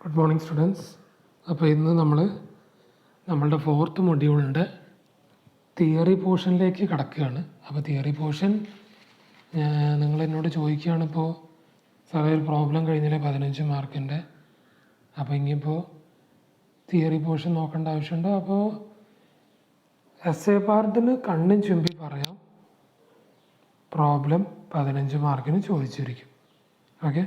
Good morning students. അപ്പോൾ ഇന്ന് നമ്മളുടെ ഫോർത്ത് മൊഡ്യൂളിൻ്റെ തിയറി പോർഷനിലേക്ക് കടക്കുകയാണ്. അപ്പോൾ തിയറി പോർഷൻ നിങ്ങൾ എന്നോട് ചോദിക്കുകയാണ്, ഇപ്പോൾ സാറേ ഒരു പ്രോബ്ലം കഴിഞ്ഞില്ലേ 15 മാർക്കിൻ്റെ, അപ്പോൾ ഇനിയിപ്പോൾ തിയറി പോർഷൻ നോക്കേണ്ട ആവശ്യമുണ്ട്. അപ്പോൾ എസ് എ പാർട്ടിന് കണ്ണും ചുമ്പി പറയാം, പ്രോബ്ലം 15 മാർക്കിന് ചോദിച്ചിരിക്കും. ഓക്കെ,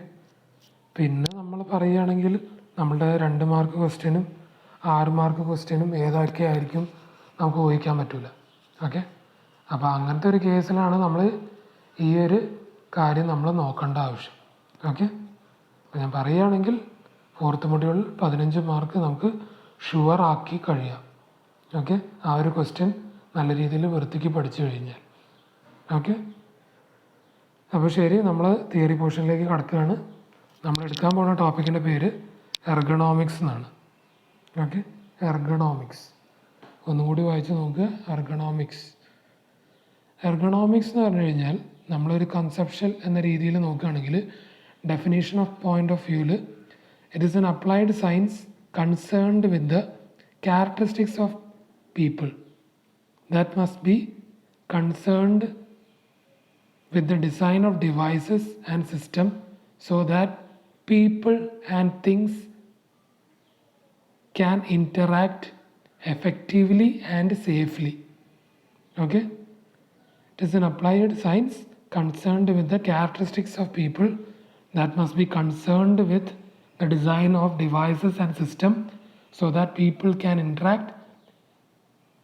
പിന്നെ നമ്മൾ പറയുകയാണെങ്കിൽ നമ്മളുടെ 2 മാർക്ക് ക്വസ്റ്റ്യനും 6 മാർക്ക് ക്വസ്റ്റ്യനും ഏതൊക്കെ ആയിരിക്കും നമുക്ക് ഊഹിക്കാൻ പറ്റില്ല. ഓക്കെ, അപ്പോൾ അങ്ങനത്തെ ഒരു കേസിലാണ് നമ്മൾ ഈ ഒരു കാര്യം നമ്മൾ നോക്കേണ്ട ആവശ്യം. ഓക്കെ, അപ്പോൾ ഞാൻ പറയുകയാണെങ്കിൽ ഫോർത്ത് മൊഡ്യൂളിൽ 15 മാർക്ക് നമുക്ക് ഷുവർ ആക്കി കഴിയാം. ഓക്കെ, ആ ഒരു ക്വസ്റ്റ്യൻ നല്ല രീതിയിൽ വൃത്തിക്ക് പഠിച്ചു കഴിഞ്ഞാൽ. ഓക്കെ, അപ്പോൾ ശരി, നമ്മൾ തിയറി പോർഷനിലേക്ക് കടക്കുകയാണ്. നമ്മൾ എടുക്കാൻ പോകുന്ന ടോപ്പിക്കിൻ്റെ പേര് എർഗണോമിക്സ് എന്നാണ്. ഓക്കെ, എർഗണോമിക്സ് ഒന്നും കൂടി വായിച്ച് നോക്കുക. എർഗണോമിക്സ് എന്ന് പറഞ്ഞു കഴിഞ്ഞാൽ നമ്മളൊരു കൺസെപ്ഷൻ എന്ന രീതിയിൽ നോക്കുകയാണെങ്കിൽ ഡെഫിനേഷൻ ഓഫ് പോയിന്റ് ഓഫ് വ്യൂവിൽ it is N applied science concerned with the characteristics of people that must be concerned with the design of devices and system so that people and things can interact effectively and safely. Okay, it is an applied science concerned with the characteristics of people that must be concerned with the design of devices and system so that people can interact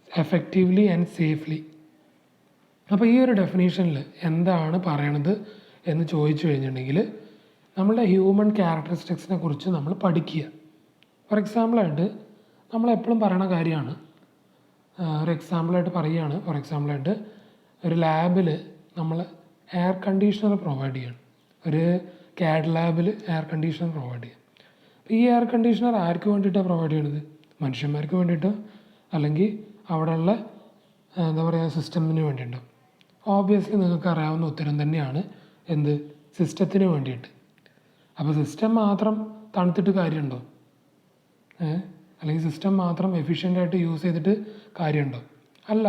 effectively and safely. അപ്പോൾ ഈ ഒരു ഡെഫിനേഷനിൽ എന്താണ് പറയണത് എന്ന് ചോദിച്ചു കഴിഞ്ഞിട്ടുണ്ടെങ്കിൽ നമ്മളുടെ human ക്യാരക്ടറിസ്റ്റിക്സിനെ കുറിച്ച് നമ്മൾ പഠിക്കുക. ഫോർ എക്സാമ്പിളായിട്ട് നമ്മളെപ്പോഴും പറയണ കാര്യമാണ്, ഒരു എക്സാമ്പിളായിട്ട് പറയുകയാണ്. ഫോർ എക്സാമ്പിളായിട്ട് ഒരു ലാബിൽ നമ്മൾ എയർ കണ്ടീഷണർ പ്രൊവൈഡ് ചെയ്യണം. ഒരു കാഡ് ലാബിൽ എയർ കണ്ടീഷണർ പ്രൊവൈഡ് ചെയ്യും. ഈ എയർ കണ്ടീഷണർ ആർക്ക് വേണ്ടിയിട്ടാണ് പ്രൊവൈഡ് ചെയ്യണത്? മനുഷ്യന്മാർക്ക് വേണ്ടിയിട്ടോ അല്ലെങ്കിൽ അവിടെയുള്ള എന്താ പറയുക സിസ്റ്റമിന് വേണ്ടിയിട്ടോ? ഓബ്വിയസ്ലി നിങ്ങൾക്ക് അറിയാവുന്ന ഉത്തരം തന്നെയാണ് എന്ത്, സിസ്റ്റത്തിന് വേണ്ടിയിട്ട്. അപ്പോൾ സിസ്റ്റം മാത്രം തണുത്തിട്ട് കാര്യമുണ്ടോ? അല്ലെങ്കിൽ സിസ്റ്റം മാത്രം എഫിഷ്യൻ്റായിട്ട് യൂസ് ചെയ്തിട്ട് കാര്യമുണ്ടോ? അല്ല,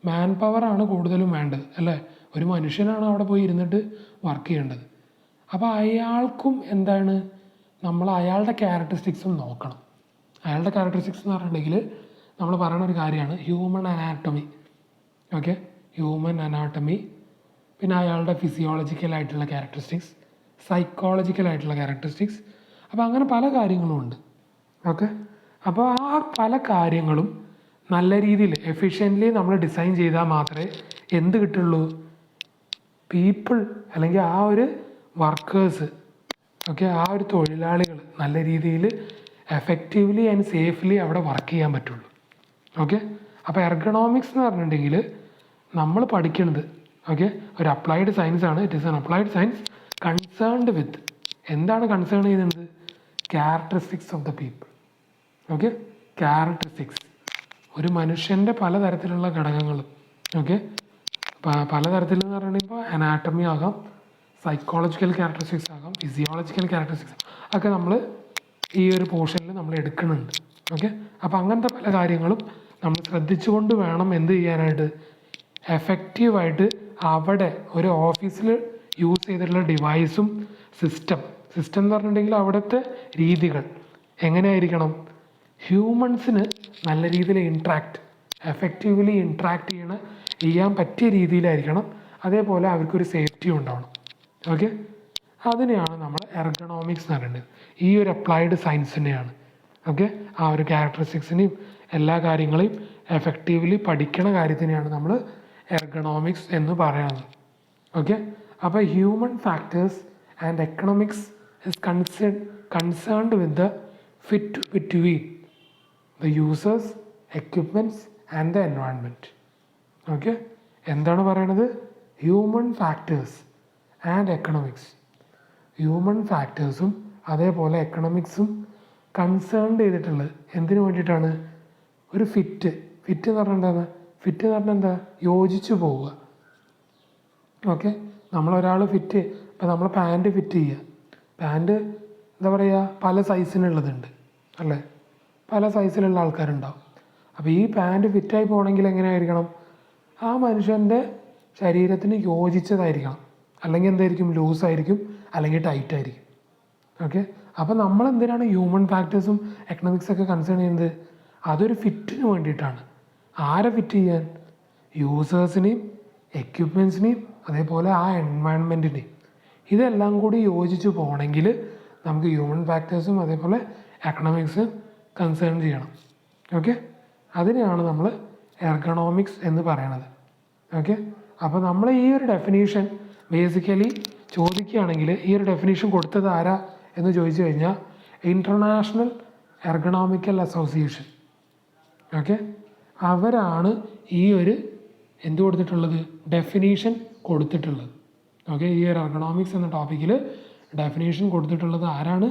മാൻ പവറാണ് കൂടുതലും വേണ്ടത്, അല്ലേ? ഒരു മനുഷ്യനാണ് അവിടെ പോയി ഇരുന്നിട്ട് വർക്ക് ചെയ്യേണ്ടത്. അപ്പോൾ അയാൾക്കും എന്താണ്, നമ്മൾ അയാളുടെ ക്യാരക്ടറിസ്റ്റിക്സും നോക്കണം. അയാളുടെ ക്യാരക്ടറിസ്റ്റിക്സ് എന്ന് പറഞ്ഞിട്ടുണ്ടെങ്കിൽ നമ്മൾ പറയുന്ന ഒരു കാര്യമാണ് human anatomy. Okay, human anatomy, പിന്നെ അയാളുടെ ഫിസിയോളജിക്കലായിട്ടുള്ള ക്യാരക്ടറിസ്റ്റിക്സ്, സൈക്കോളജിക്കലായിട്ടുള്ള ക്യാരക്ടറിസ്റ്റിക്സ്. അപ്പോൾ അങ്ങനെ പല കാര്യങ്ങളും ഉണ്ട്. ഓക്കെ, അപ്പോൾ ആ പല കാര്യങ്ങളും നല്ല രീതിയിൽ എഫിഷ്യൻ്റ്ലി നമ്മൾ ഡിസൈൻ ചെയ്താൽ മാത്രമേ എന്ത് കിട്ടുള്ളൂ, പീപ്പിൾ അല്ലെങ്കിൽ ആ ഒരു വർക്കേഴ്സ്, ഓക്കെ, ആ ഒരു തൊഴിലാളികൾ നല്ല രീതിയിൽ എഫക്റ്റീവ്ലി ആൻഡ് സേഫ്ലി അവിടെ വർക്ക് ചെയ്യാൻ പറ്റുള്ളൂ. ഓക്കെ, അപ്പോൾ എർഗണോമിക്സ് എന്ന് പറഞ്ഞിട്ടുണ്ടെങ്കിൽ നമ്മൾ പഠിക്കുന്നത് ഓക്കെ ഒരു അപ്ലൈഡ് സയൻസ് ആണ്. It is N applied science concerned with, എന്താണ് കൺസേൺ ചെയ്യുന്നത്? Characteristics of the people. Okay, characteristics ഒരു മനുഷ്യൻ്റെ പലതരത്തിലുള്ള ഘടകങ്ങളും. ഓക്കെ, പലതരത്തിൽ എന്ന് പറയുമ്പോൾ അനാട്ടമി ആകാം, സൈക്കോളജിക്കൽ ക്യാരക്ടറിസ്റ്റിക്സ് ആകാം, ഫിസിയോളജിക്കൽ ക്യാരക്ടറിസ്റ്റിക്സ് ഒക്കെ നമ്മൾ ഈ ഒരു പോർഷനിൽ നമ്മൾ എടുക്കുന്നുണ്ട്. ഓക്കെ, അപ്പോൾ അങ്ങനത്തെ പല കാര്യങ്ങളും നമ്മൾ ശ്രദ്ധിച്ചുകൊണ്ട് വേണം എന്ത് ചെയ്യാനായിട്ട്, എഫക്റ്റീവായിട്ട് അവിടെ ഒരു ഓഫീസിൽ യൂസ് ചെയ്തിട്ടുള്ള ഡിവൈസും സിസ്റ്റം എന്ന് പറഞ്ഞിട്ടുണ്ടെങ്കിൽ അവിടുത്തെ രീതികൾ എങ്ങനെയായിരിക്കണം, ഹ്യൂമൻസിന് നല്ല രീതിയിൽ എഫക്റ്റീവ്ലി ഇൻട്രാക്ട് ചെയ്യാൻ പറ്റിയ രീതിയിലായിരിക്കണം. അതേപോലെ അവർക്കൊരു സേഫ്റ്റി ഉണ്ടാവണം. ഓക്കെ, അതിനെയാണ് നമ്മൾ എർഗണോമിക്സ് എന്ന് പറയുന്നത്. ഈ ഒരു അപ്ലൈഡ് സയൻസിനെയാണ് ഓക്കെ ആ ഒരു ക്യാരക്ടറിസ്റ്റിക്സിനെയും എല്ലാ കാര്യങ്ങളെയും എഫക്റ്റീവ്ലി പഠിക്കണ കാര്യത്തിനെയാണ് നമ്മൾ എർഗണോമിക്സ് എന്ന് പറയുന്നത്. ഓക്കെ, അപ്പോൾ human factors and economics is concerned with the fit between the users, equipments and the environment. Okay, എന്താണ് പറയണത്? ഹ്യൂമൻ ഫാക്ടേഴ്സ് ആൻഡ് എക്കണോമിക്സ്, ഹ്യൂമൻ ഫാക്ടേഴ്സും അതേപോലെ എക്കണോമിക്സും കൺസേൺഡ് ചെയ്തിട്ടുള്ളത് എന്തിനു വേണ്ടിയിട്ടാണ്? ഒരു ഫിറ്റ് എന്ന് പറഞ്ഞാൽ എന്താണ്? ഫിറ്റ് എന്ന് പറഞ്ഞാൽ എന്താ? യോജിച്ച് പോവുക. ഓക്കെ, നമ്മളൊരാൾ ഫിറ്റ്, ഇപ്പോൾ നമ്മൾ പാൻറ്റ് ഫിറ്റ് ചെയ്യുക, പാൻറ്റ് എന്താ പറയുക, പല സൈസിനുള്ളതുണ്ട് അല്ലേ, പല സൈസിലുള്ള ആൾക്കാരുണ്ടാവും. അപ്പോൾ ഈ പാൻറ്റ് ഫിറ്റായി പോകണമെങ്കിൽ എങ്ങനെയായിരിക്കണം, ആ മനുഷ്യൻ്റെ ശരീരത്തിന് യോജിച്ചതായിരിക്കണം. അല്ലെങ്കിൽ എന്തായിരിക്കും, ലൂസായിരിക്കും, അല്ലെങ്കിൽ ടൈറ്റ് ആയിരിക്കും. ഓക്കെ, അപ്പോൾ നമ്മൾ എന്തിനാണ് ഹ്യൂമൻ ഫാക്ടേഴ്സും എക്കണോമിക്സൊക്കെ കൺസേൺ ചെയ്യുന്നത്? അതൊരു ഫിറ്റിന് വേണ്ടിയിട്ടാണ്. ആരെ ഫിറ്റ് ചെയ്യാൻ? യൂസേഴ്സിനെയും എക്യുപ്മെൻസിനെയും അതേപോലെ ആ എൻവയൺമെൻറ്റിനെയും. ഇതെല്ലാം കൂടി യോജിച്ച് പോകണമെങ്കിൽ നമുക്ക് ഹ്യൂമൻ ഫാക്ടേഴ്സും അതേപോലെ എക്കണോമിക്സും കൺസേൺ ചെയ്യണം. ഓക്കെ, അതിനെയാണ് നമ്മൾ എർഗണോമിക്സ് എന്ന് പറയണത്. ഓക്കെ, അപ്പോൾ നമ്മൾ ഈ ഒരു ഡെഫിനീഷൻ ബേസിക്കലി ചോദിക്കുകയാണെങ്കിൽ ഈ ഒരു ഡെഫിനീഷൻ കൊടുത്തത് ആരാ എന്ന് ചോദിച്ചു കഴിഞ്ഞാൽ ഇൻ്റർനാഷണൽ എർഗണോമിക്കൽ അസോസിയേഷൻ. ഓക്കെ, അവരാണ് ഈ ഒരു എന്ത് കൊടുത്തിട്ടുള്ളത്, ഡെഫിനീഷൻ കൊടുത്തിട്ടുള്ളത്. ഓക്കെ, ഈ ഒരു എർഗണോമിക്സ് എന്ന ടോപ്പിക്കിൽ ഡെഫിനേഷൻ കൊടുത്തിട്ടുള്ളത് ആരാണ്?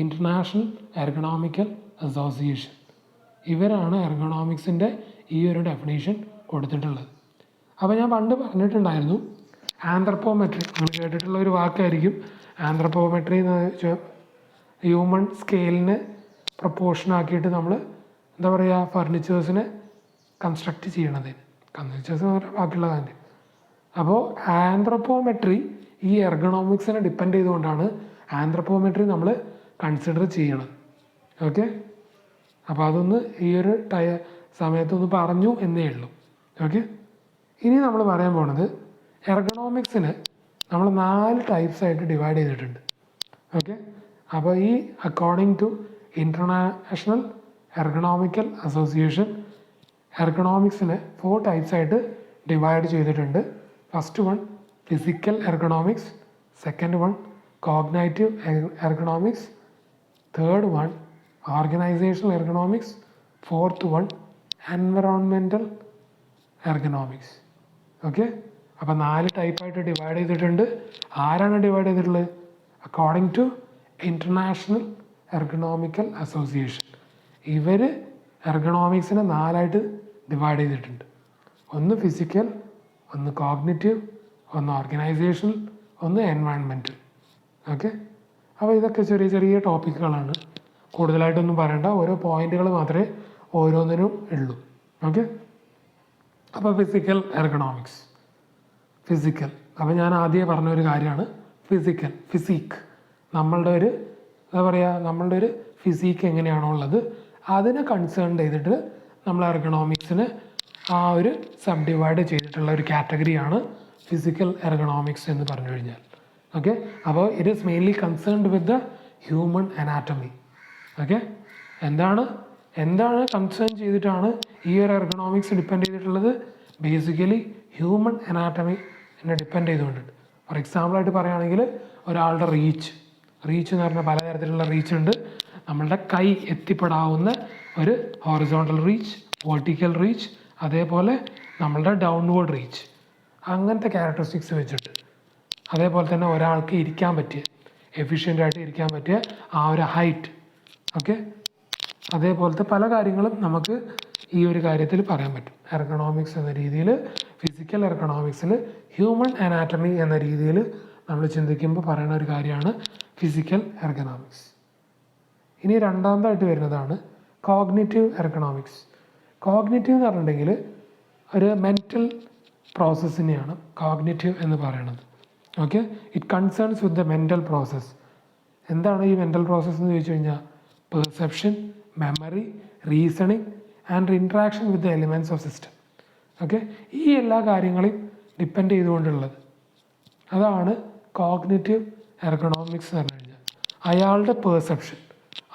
International ergonomical association. ഇവരാണ് എർഗണോമിക്സിൻ്റെ ഈ ഒരു ഡെഫിനേഷൻ കൊടുത്തിട്ടുള്ളത്. അപ്പോൾ ഞാൻ പണ്ട് പറഞ്ഞിട്ടുണ്ടായിരുന്നു ആന്ത്രപ്പോമെട്രി, നിങ്ങൾ കേട്ടിട്ടുള്ള ഒരു വാക്കായിരിക്കും. ആന്ത്രപ്പോമെട്രി എന്ന് വെച്ചാൽ ഹ്യൂമൻ സ്കെയിലിനെ പ്രൊപ്പോർഷൻ ആക്കിയിട്ട് നമ്മൾ എന്താ പറയുക, ഫർണിച്ചേഴ്സിനെ കൺസ്ട്രക്റ്റ് ചെയ്യണത്. ഫർണിച്ചേഴ്സ് ബാക്കിയുള്ള കാര്യം. അപ്പോൾ ആന്ത്രപ്പോമെട്രി ഈ എർഗണോമിക്സിനെ ഡിപ്പെൻഡ് ചെയ്തുകൊണ്ടാണ് ആന്ത്രപ്പോമെട്രി നമ്മൾ കൺസിഡർ ചെയ്യണത്. ഓക്കെ, അപ്പോൾ അതൊന്ന് ഈ ഒരു സമയത്തൊന്ന് പറഞ്ഞു എന്നേ ഉള്ളൂ. ഓക്കെ, ഇനി നമ്മൾ പറയാൻ പോണത് എർഗണോമിക്സിന് നമ്മൾ 4 ടൈപ്സ് ആയിട്ട് ഡിവൈഡ് ചെയ്തിട്ടുണ്ട്. ഓക്കെ, അപ്പോൾ ഈ according to international ergonomical association എർഗണോമിക്സിനെ 4 ടൈപ്സ് ആയിട്ട് ഡിവൈഡ് ചെയ്തിട്ടുണ്ട്. First one physical ergonomics, second one cognitive ergonomics, third one organisational ergonomics, fourth one environmental ergonomics. Okay, അപ്പോൾ 4 ടൈപ്പായിട്ട് ഡിവൈഡ് ചെയ്തിട്ടുണ്ട്. ആരാണ് ഡിവൈഡ് ചെയ്തിട്ടുള്ളത്? According to international ergonomical association. ഇവർ എർഗണോമിക്സിനെ 4ആയിട്ട് ഡിവൈഡ് ചെയ്തിട്ടുണ്ട്. ഒന്ന് ഫിസിക്കൽ, ഒന്ന് കോഗ്നിറ്റീവ്, ഒന്ന് ഓർഗനൈസേഷണൽ, ഒന്ന് എൻവയൺമെൻറ്റൽ. ഓക്കെ, അപ്പോൾ ഇതൊക്കെ ചെറിയ ചെറിയ ടോപ്പിക്കുകളാണ്, കൂടുതലായിട്ടൊന്നും പറയേണ്ട, ഓരോ പോയിന്റുകൾ മാത്രമേ ഓരോന്നിനും ഉള്ളൂ. ഓക്കെ, അപ്പോൾ ഫിസിക്കൽ എർഗണോമിക്സ്. ഫിസിക്കൽ, അപ്പോൾ ഞാൻ ആദ്യമേ പറഞ്ഞൊരു കാര്യമാണ് ഫിസിക്കൽ, ഫിസിക്ക്. നമ്മളുടെ ഒരു എന്താ പറയുക, നമ്മളുടെ ഒരു ഫിസിക്ക് എങ്ങനെയാണോ ഉള്ളത് അതിനെ കൺസേൺ ചെയ്തിട്ട് നമ്മൾ എർഗണോമിക്സിന് ആ ഒരു സബ് ഡിവൈഡ് ചെയ്തിട്ടുള്ള ഒരു കാറ്റഗറിയാണ് ഫിസിക്കൽ എർഗണോമിക്സ് എന്ന് പറഞ്ഞു കഴിഞ്ഞാൽ. ഓക്കെ, അപ്പോൾ it is mainly concerned with the human anatomy. Okay, എന്താണ് കൺസേൺ ചെയ്തിട്ടാണ് ഈ ഒരു എർഗണോമിക്സ് ഡിപ്പെൻഡ് ചെയ്തിട്ടുള്ളത്? ബേസിക്കലി ഹ്യൂമൻ അനാറ്റമി എന്നെ ഡിപ്പെൻഡ് ചെയ്തുകൊണ്ടിട്ട്. ഫോർ എക്സാമ്പിളായിട്ട് പറയുകയാണെങ്കിൽ ഒരാളുടെ റീച്ച് എന്ന് പറഞ്ഞാൽ പലതരത്തിലുള്ള റീച്ച് ഉണ്ട്. നമ്മളുടെ കൈ എത്തിപ്പെടാവുന്ന ഒരു ഹോറിസോണ്ടൽ റീച്ച്, വെർട്ടിക്കൽ റീച്ച്, അതേപോലെ നമ്മളുടെ ഡൗൺവേർഡ് റീച്ച്, അങ്ങനത്തെ ക്യാരക്ടറിസ്റ്റിക്സ് വെച്ചിട്ട്. അതേപോലെ തന്നെ ഒരാൾക്ക് ഇരിക്കാൻ പറ്റിയ, എഫിഷ്യൻ്റായിട്ട് ഇരിക്കാൻ പറ്റിയ ആ ഒരു ഹൈറ്റ്. ഓക്കെ, അതേപോലത്തെ പല കാര്യങ്ങളും നമുക്ക് ഈ ഒരു കാര്യത്തിൽ പറയാൻ പറ്റും. എർഗണോമിക്സ് എന്ന രീതിയിൽ, ഫിസിക്കൽ എർഗണോമിക്സിൽ ഹ്യൂമൻ അനാറ്റമി എന്ന രീതിയിൽ നമ്മൾ ചിന്തിക്കുമ്പോൾ പറയുന്ന ഒരു കാര്യമാണ് ഫിസിക്കൽ എർഗണോമിക്സ്. ഇനി രണ്ടാമതായിട്ട് വരുന്നതാണ് കോഗ്നിറ്റീവ് എർഗണോമിക്സ്. കോഗ്നിറ്റീവ് എന്ന് പറഞ്ഞിട്ടുണ്ടെങ്കിൽ ഒരു മെൻ്റൽ പ്രോസസ്സിനെയാണ് കോഗ്നിറ്റീവ് എന്ന് പറയുന്നത്. Okay, it concerns with the mental process. എന്താണ് ഈ മെൻ്റൽ പ്രോസസ്സ് എന്ന് ചോദിച്ചു കഴിഞ്ഞാൽ perception, memory, reasoning and interaction with the elements of system. Okay, ഈ എല്ലാ കാര്യങ്ങളെയും ഡിപ്പെൻഡ് ചെയ്തുകൊണ്ടുള്ളത് അതാണ് കോഗ്നിറ്റീവ് എർഗണോമിക്സ് എന്ന് പറഞ്ഞു കഴിഞ്ഞാൽ. അയാളുടെ പെർസെപ്ഷൻ,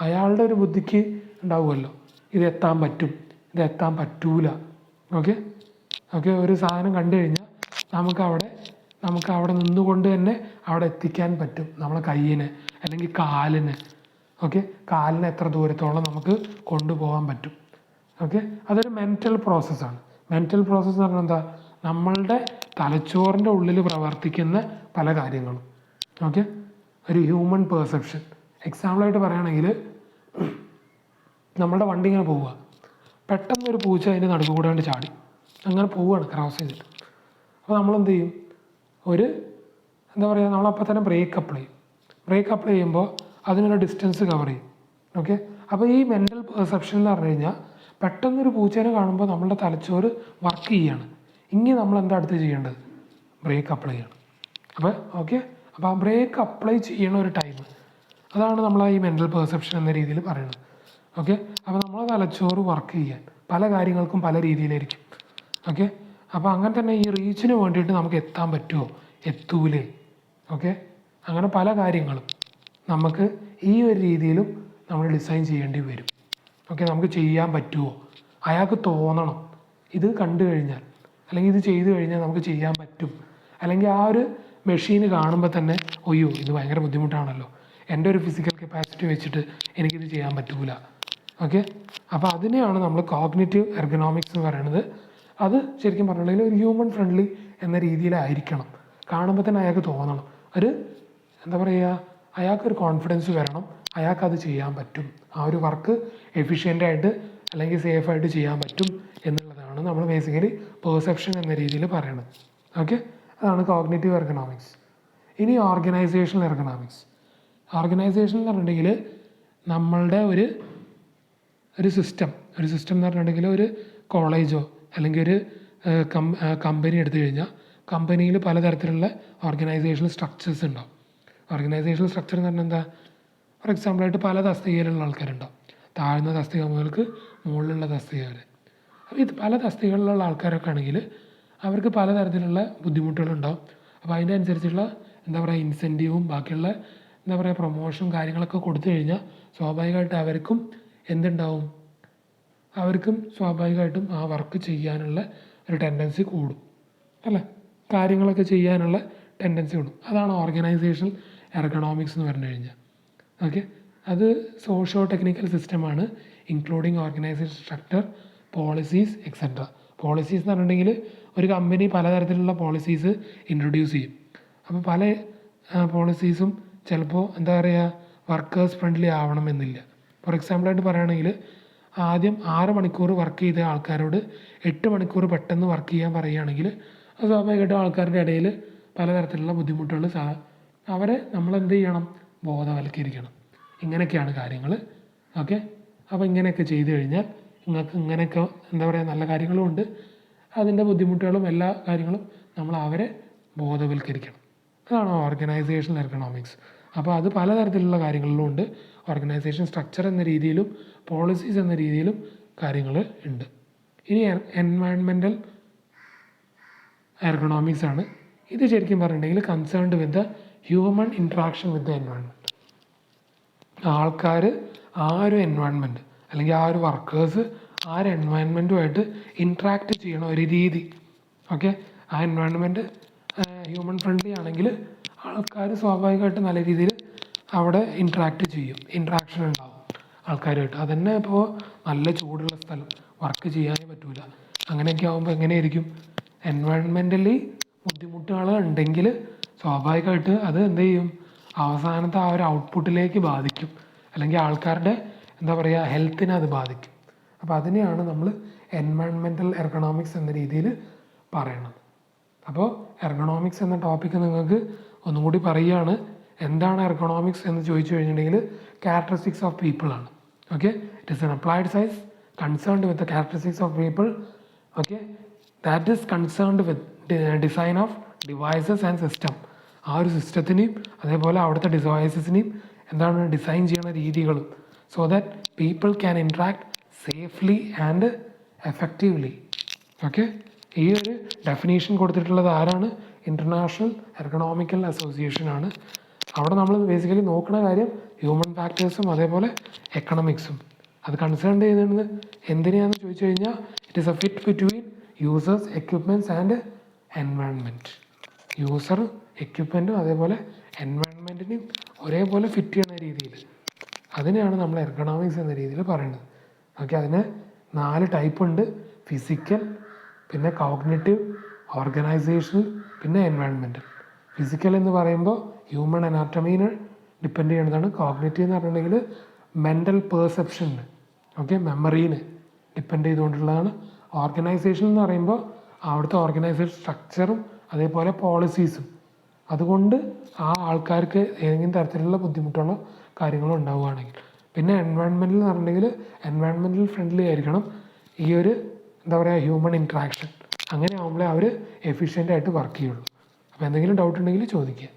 അയാളുടെ ഒരു ബുദ്ധിക്ക് ഉണ്ടാവുമല്ലോ, ഇത് എത്താൻ പറ്റും, ഇത് എത്താൻ പറ്റൂല. ഓക്കെ, ഒരു സാധനം കണ്ടു കഴിഞ്ഞാൽ നമുക്ക് അവിടെ നിന്നുകൊണ്ട് തന്നെ അവിടെ എത്തിക്കാൻ പറ്റും, നമ്മളെ കയ്യിന് അല്ലെങ്കിൽ കാലിന്. ഓക്കെ, കാലിന് എത്ര ദൂരത്തോളം നമുക്ക് കൊണ്ടുപോകാൻ പറ്റും. ഓക്കെ, അതൊരു മെൻ്റൽ പ്രോസസ്സാണ്. മെൻ്റൽ പ്രോസസ്സ് എന്ന് പറഞ്ഞാൽ എന്താ? നമ്മളുടെ തലച്ചോറിൻ്റെ ഉള്ളിൽ പ്രവർത്തിക്കുന്ന പല കാര്യങ്ങളും. ഓക്കെ, ഒരു ഹ്യൂമൻ പെർസെപ്ഷൻ. എക്സാമ്പിളായിട്ട് പറയുകയാണെങ്കിൽ നമ്മളുടെ വണ്ടി ഇങ്ങനെ പോവുക, പെട്ടെന്നൊരു പൂച്ച അതിൻ്റെ നടുക്ക് കൂടാണ്ട് ചാടി അങ്ങനെ പോവുകയാണ് ക്രോസ് ചെയ്തിട്ട്. അപ്പോൾ നമ്മളെന്ത് ചെയ്യും? എന്താ പറയുക, നമ്മളപ്പോൾ തന്നെ ബ്രേക്ക് അപ്ലൈ ചെയ്യും. ബ്രേക്ക് അപ്ലൈ ചെയ്യുമ്പോൾ അതിനുള്ള ഡിസ്റ്റൻസ് കവർ ചെയ്യും. ഓക്കെ, അപ്പോൾ ഈ മെൻ്റൽ പെർസെപ്ഷൻ എന്ന് പറഞ്ഞു കഴിഞ്ഞാൽ പെട്ടെന്നൊരു പൂച്ചേനെ കാണുമ്പോൾ നമ്മളുടെ തലച്ചോറ് വർക്ക് ചെയ്യാണ്. ഇനി നമ്മൾ എന്താ അടുത്ത് ചെയ്യേണ്ടത്? ബ്രേക്ക് അപ്ലൈ ചെയ്യണം. അപ്പോൾ ഓക്കെ, അപ്പോൾ ആ ബ്രേക്ക് അപ്ലൈ ചെയ്യണ ഒരു ടൈം, അതാണ് നമ്മൾ ഈ മെൻ്റൽ പെർസെപ്ഷൻ എന്ന രീതിയിൽ പറയുന്നത്. ഓക്കെ, അപ്പോൾ നമ്മളെ തലച്ചോറ് വർക്ക് ചെയ്യാൻ പല കാര്യങ്ങൾക്കും പല രീതിയിലായിരിക്കും. ഓക്കെ, അപ്പോൾ അങ്ങനെ തന്നെ ഈ റീച്ചിന് വേണ്ടിയിട്ട് നമുക്ക് എത്താൻ പറ്റുമോ, എത്തൂലേ? ഓക്കെ, അങ്ങനെ പല കാര്യങ്ങളും നമുക്ക് ഈ ഒരു രീതിയിലും നമ്മൾ ഡിസൈൻ ചെയ്യേണ്ടി വരും. ഓക്കെ, നമുക്ക് ചെയ്യാൻ പറ്റുമോ, അയാൾക്ക് തോന്നണം ഇത് കണ്ടു കഴിഞ്ഞാൽ, അല്ലെങ്കിൽ ഇത് ചെയ്തു കഴിഞ്ഞാൽ നമുക്ക് ചെയ്യാൻ പറ്റും, അല്ലെങ്കിൽ ആ ഒരു മെഷീന് കാണുമ്പോൾ തന്നെ ഒയ്യോ ഇത് ഭയങ്കര ബുദ്ധിമുട്ടാണല്ലോ, എൻ്റെ ഒരു ഫിസിക്കൽ കപ്പാസിറ്റി വെച്ചിട്ട് എനിക്കിത് ചെയ്യാൻ പറ്റൂല. ഓക്കെ, അപ്പോൾ അതിനെയാണ് നമ്മൾ കോഗ്നിറ്റീവ് എർഗണോമിക്സ് എന്ന് പറയുന്നത്. അത് ശരിക്കും പറഞ്ഞിട്ടുണ്ടെങ്കിൽ ഒരു ഹ്യൂമൻ ഫ്രണ്ട്ലി എന്ന രീതിയിലായിരിക്കണം. കാണുമ്പോൾ തന്നെ അയാൾക്ക് തോന്നണം, ഒരു എന്താ പറയുക, അയാൾക്കൊരു കോൺഫിഡൻസ് വരണം, അയാൾക്കത് ചെയ്യാൻ പറ്റും, ആ ഒരു വർക്ക് എഫിഷ്യൻ്റായിട്ട് അല്ലെങ്കിൽ സേഫായിട്ട് ചെയ്യാൻ പറ്റും എന്നുള്ളതാണ് നമ്മൾ ബേസിക്കലി പെർസെപ്ഷൻ എന്ന രീതിയിൽ പറയുന്നത്. ഓക്കെ, അതാണ് കോഗ്നിറ്റീവ് എർഗണോമിക്സ്. ഇനി ഓർഗനൈസേഷണൽ എർഗണോമിക്സ്. ഓർഗനൈസേഷൻ എന്ന് പറഞ്ഞിട്ടുണ്ടെങ്കിൽ നമ്മളുടെ ഒരു സിസ്റ്റം എന്ന് പറഞ്ഞിട്ടുണ്ടെങ്കിൽ ഒരു കോളേജോ അല്ലെങ്കിൽ ഒരു കമ്പനി എടുത്തു കഴിഞ്ഞാൽ കമ്പനിയിൽ പലതരത്തിലുള്ള ഓർഗനൈസേഷണൽ സ്ട്രക്ചേഴ്സ് ഉണ്ടാവും. ഓർഗനൈസേഷണൽ സ്ട്രക്ചർ എന്ന് പറഞ്ഞാൽ എന്താ? ഫോർ എക്സാമ്പിളായിട്ട് പല തസ്തികയിലുള്ള ആൾക്കാരുണ്ടാവും, താഴ്ന്ന തസ്തിക മുതൽക്ക് മുകളിലുള്ള തസ്തിക വരെ. അപ്പോൾ ഇത് പല തസ്തികകളിലുള്ള ആൾക്കാരൊക്കെ ആണെങ്കിൽ അവർക്ക് പലതരത്തിലുള്ള ബുദ്ധിമുട്ടുകളുണ്ടാവും. അപ്പോൾ അതിൻ്റെ അനുസരിച്ചുള്ള എന്താ പറയുക ഇൻസെൻറ്റീവും ബാക്കിയുള്ള എന്താ പറയുക പ്രൊമോഷനും കാര്യങ്ങളൊക്കെ കൊടുത്തു കഴിഞ്ഞാൽ സ്വാഭാവികമായിട്ട് അവർക്കും സ്വാഭാവികമായിട്ടും ആ വർക്ക് ചെയ്യാനുള്ള ഒരു ടെൻഡൻസി കൂടും, അല്ലേ? കാര്യങ്ങളൊക്കെ ചെയ്യാനുള്ള ടെൻഡൻസി കൂടും. അതാണ് ഓർഗനൈസേഷണൽ എർഗണോമിക്സ് എന്ന് പറഞ്ഞു കഴിഞ്ഞാൽ. ഓക്കെ, അത് സോഷ്യോ ടെക്നിക്കൽ സിസ്റ്റമാണ്, including organisation structure, policies etcetera. Policies എന്ന് പറഞ്ഞിട്ടുണ്ടെങ്കിൽ ഒരു കമ്പനി പലതരത്തിലുള്ള പോളിസീസ് ഇൻട്രൊഡ്യൂസ് ചെയ്യും. അപ്പോൾ പല പോളിസീസും ചിലപ്പോൾ എന്താ പറയുക വർക്കേഴ്സ് ഫ്രണ്ട്ലി ആവണമെന്നില്ല. ഫോർ എക്സാമ്പിളായിട്ട് പറയുകയാണെങ്കിൽ ആദ്യം 6 മണിക്കൂർ വർക്ക് ചെയ്ത ആൾക്കാരോട് 8 മണിക്കൂർ പെട്ടെന്ന് വർക്ക് ചെയ്യാൻ പറയുകയാണെങ്കിൽ അത് സ്വാഭാവികമായിട്ടും ആൾക്കാരുടെ ഇടയിൽ പലതരത്തിലുള്ള ബുദ്ധിമുട്ടുകൾ അവരെ നമ്മൾ എന്ത് ചെയ്യണം? ബോധവൽക്കരിക്കണം. ഇങ്ങനെയൊക്കെയാണ് കാര്യങ്ങൾ. ഓക്കെ, അപ്പോൾ ഇങ്ങനെയൊക്കെ ചെയ്തു കഴിഞ്ഞാൽ നിങ്ങൾക്ക് ഇങ്ങനെയൊക്കെ എന്താ പറയുക നല്ല കാര്യങ്ങളും ഉണ്ട്, അതിൻ്റെ ബുദ്ധിമുട്ടുകളും എല്ലാ കാര്യങ്ങളും നമ്മൾ അവരെ ബോധവൽക്കരിക്കണം. അതാണ് ഓർഗനൈസേഷണൽ എർഗണോമിക്സ്. അപ്പോൾ അത് പലതരത്തിലുള്ള കാര്യങ്ങളിലും ഉണ്ട്. ഓർഗനൈസേഷൻ സ്ട്രക്ചർ എന്ന രീതിയിലും പോളിസീസ് എന്ന രീതിയിലും കാര്യങ്ങൾ ഉണ്ട്. ഇനി എൻവയൺമെൻറ്റൽ എർഗണോമിക്സ് ആണ്. ഇത് ശരിക്കും പറഞ്ഞിട്ടുണ്ടെങ്കിൽ concerned with the human interaction with the environment. ആൾക്കാർ ആ ഒരു എൻവയൺമെൻറ്റ് അല്ലെങ്കിൽ ആ ഒരു വർക്കേഴ്സ് ആ ഒരു എൻവയൺമെൻറ്റുമായിട്ട് ഇൻട്രാക്ട് ചെയ്യണ ഒരു രീതി. ഓക്കെ, ആ എൻവയൺമെൻറ്റ് ഹ്യൂമൻ ഫ്രണ്ട്ലി ആണെങ്കിൽ ആൾക്കാർ സ്വാഭാവികമായിട്ട് നല്ല രീതിയിൽ അവിടെ ഇൻട്രാക്ഷൻ ഉണ്ടാവും ആൾക്കാരുമായിട്ട്. അതന്നെ ഇപ്പോൾ നല്ല ചൂടുള്ള സ്ഥലം വർക്ക് ചെയ്യാനേ പറ്റൂല. അങ്ങനെയൊക്കെ ആകുമ്പോൾ എങ്ങനെയായിരിക്കും? എൻവയൺമെൻ്റലി ബുദ്ധിമുട്ടുകൾ ഉണ്ടെങ്കിൽ സ്വാഭാവികമായിട്ട് അത് എന്ത് ചെയ്യും? അവസാനത്തെ ആ ഒരു ഔട്ട്പുട്ടിലേക്ക് ബാധിക്കും, അല്ലെങ്കിൽ ആൾക്കാരുടെ എന്താ പറയുക ഹെൽത്തിനെ അത് ബാധിക്കും. അപ്പോൾ അതിനെയാണ് നമ്മൾ എൻവയൺമെൻറ്റൽ എർഗണോമിക്സ് എന്ന രീതിയിൽ പറയണത്. അപ്പോൾ എർഗണോമിക്സ് എന്ന ടോപ്പിക്ക് നിങ്ങൾക്ക് ഒന്നും കൂടി പറയുകയാണ്. എന്താണ് എർഗണോമിക്സ് എന്ന് ചോദിച്ചു കഴിഞ്ഞിട്ടുണ്ടെങ്കിൽ ക്യാരക്ടറിസ്റ്റിക്സ് ഓഫ് പീപ്പിൾ ആണ്. Okay, it is N applied science concerned with the characteristics of people. Okay, that is concerned with design of devices and system. ആ ഒരു സിസ്റ്റത്തിനെയും അതേപോലെ അവിടുത്തെ ഡിവൈസസിനെയും എന്താണ് ഡിസൈൻ ചെയ്യുന്ന രീതികളും, so that people can interact safely and effectively. Okay, ഈ ഒരു definition കൊടുത്തിട്ടുള്ളത് ആരാണ്? ഇൻ്റർനാഷണൽ എർഗണോമിക്കൽ അസോസിയേഷൻ ആണ്. അവിടെ നമ്മൾ ബേസിക്കലി നോക്കുന്ന കാര്യം ഹ്യൂമൻ ഫാക്ടേഴ്സും അതേപോലെ എക്കണോമിക്സും. അത് കൺസേൺ ചെയ്യുന്നത് എന്തിനാണെന്ന് ചോദിച്ചു കഴിഞ്ഞാൽ it is a fit between users, equipments and environment. User, എക്യുപ്മെൻറ്റും അതേപോലെ എൻവയൺമെൻറ്റിനെയും ഒരേപോലെ ഫിറ്റ് ചെയ്യുന്ന രീതിയിൽ അതിനെയാണ് നമ്മൾ എർഗണോമിക്സ് എന്ന രീതിയിൽ പറയുന്നത്. ഓക്കെ, അതിന് 4 ടൈപ്പ് ഉണ്ട്: ഫിസിക്കൽ, പിന്നെ കോഗ്നിറ്റീവ്, ഓർഗനൈസേഷണൽ, പിന്നെ എൻവയൺമെൻറ്റൽ. ഫിസിക്കൽ എന്ന് പറയുമ്പോൾ ഹ്യൂമൻ അനാറ്റമീനെ ഡിപ്പെൻഡ് ചെയ്യുന്നതാണ്. കോഗ്നിറ്റീവ് എന്ന് പറഞ്ഞിട്ടുണ്ടെങ്കിൽ മെൻ്റൽ പെർസെപ്ഷന്, ഓക്കെ, മെമ്മറീനെ ഡിപ്പെൻഡ് ചെയ്തുകൊണ്ടുള്ളതാണ്. ഓർഗനൈസേഷൻ എന്ന് പറയുമ്പോൾ അവിടുത്തെ ഓർഗനൈസേഷൻ സ്ട്രക്ചറും അതേപോലെ പോളിസീസും. അതുകൊണ്ട് ആ ആൾക്കാർക്ക് ഏതെങ്കിലും തരത്തിലുള്ള ബുദ്ധിമുട്ടുകളോ കാര്യങ്ങളും ഉണ്ടാവുകയാണെങ്കിൽ. പിന്നെ എൻവയൺമെൻറ്റൽ എന്ന് പറഞ്ഞിട്ടുണ്ടെങ്കിൽ എൻവയൺമെൻറ്റൽ ഫ്രണ്ട്ലി ആയിരിക്കണം ഈ ഒരു എന്താ പറയുക ഹ്യൂമൺ ഇൻട്രാക്ഷൻ. അങ്ങനെ ആകുമ്പോഴേ അവർ എഫിഷ്യൻ്റ് ആയിട്ട് വർക്ക് ചെയ്യുള്ളൂ. അപ്പോൾ എന്തെങ്കിലും ഡൗട്ട് ഉണ്ടെങ്കിൽ ചോദിക്കുക.